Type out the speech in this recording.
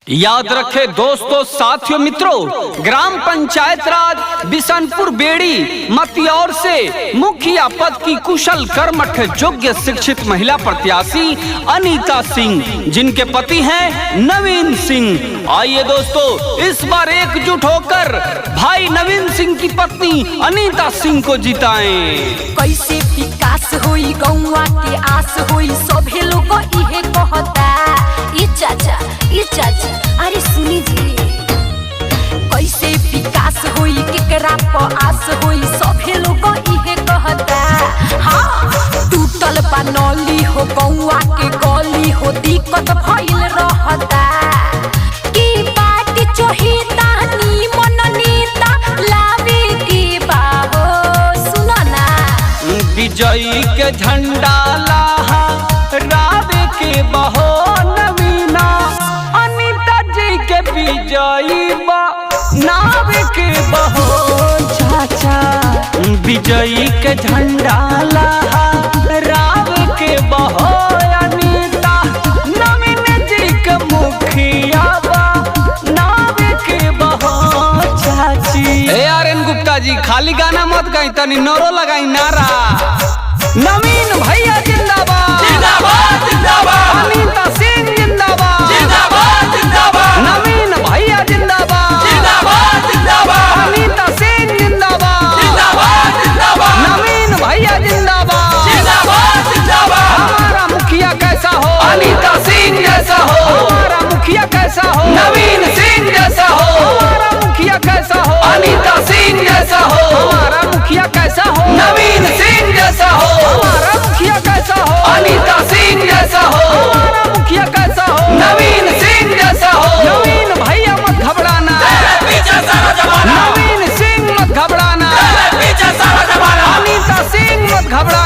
याद रखे दोस्तों, साथियों, मित्रों, ग्राम पंचायत राज बिशनपुर बेड़ी मतियौर से मुखिया पद की कुशल कर्मठ योग्य शिक्षित महिला प्रत्याशी अनीता सिंह, जिनके पति हैं नवीन सिंह। आइए दोस्तों, इस बार एकजुट होकर भाई नवीन सिंह की पत्नी अनीता सिंह को जिताएं। कैसे विकास होई गौवा के आस होई, सभे लोग इहे कहता। ई चाचा अरे सुनी जी, कैसे विकास होई केकरा प आस होई, सभे लोग इहे कहता। हाँ, टूटल बनौली हो गौवा के गली हो, दिक्कत भइल रहता कि पार्टी चोहिता निमन नेता लावे के बाहो। सुनो ना, विजयी के झंडा लहा रावे के बहो नवीना, अनीता जी के विजयी बा नावे के बहो चाचा। विजयी के झंडा लहा रावे के बहो अनीता, नवीन जी के मुखिया बा नावे के बहो चाची। ARN गुप्ता जी, खाली गाना मत गाई, तनी नरो लगाई नारा। नवीन भैया जिंदाबाद जिंदाबाद जिंदाबाद, अनीता सिंह जिंदाबाद जिंदाबाद जिंदाबाद, नवीन भैया जिंदाबाद जिंदाबाद जिंदाबाद, अनीता सिंह जिंदाबाद जिंदाबाद जिंदाबाद, नवीन भैया जिंदाबाद जिंदाबाद जिंदाबाद। हमारा मुखिया कैसा हो, अनीता सिंह जैसा हो। हमारा मुखिया कैसा हो, नवीन सिंह जैसा हो। हमारा मुखिया कैसा हो, अनीता सिंह जैसा हो। हमारा मुखिया कैसा हो, नवीन सिंह जैसा हो। हमारा मुखिया कैसा हो, अनीता सिंह जैसा हो। हमारा मुखिया कैसा हो, नवीन सिंह जैसा हो। नवीन भैया मत घबराना, पीछे सारा जमाना। नवीन सिंह मत घबराना, पीछे सारा जमाना। अनीता सिंह मत घबराना।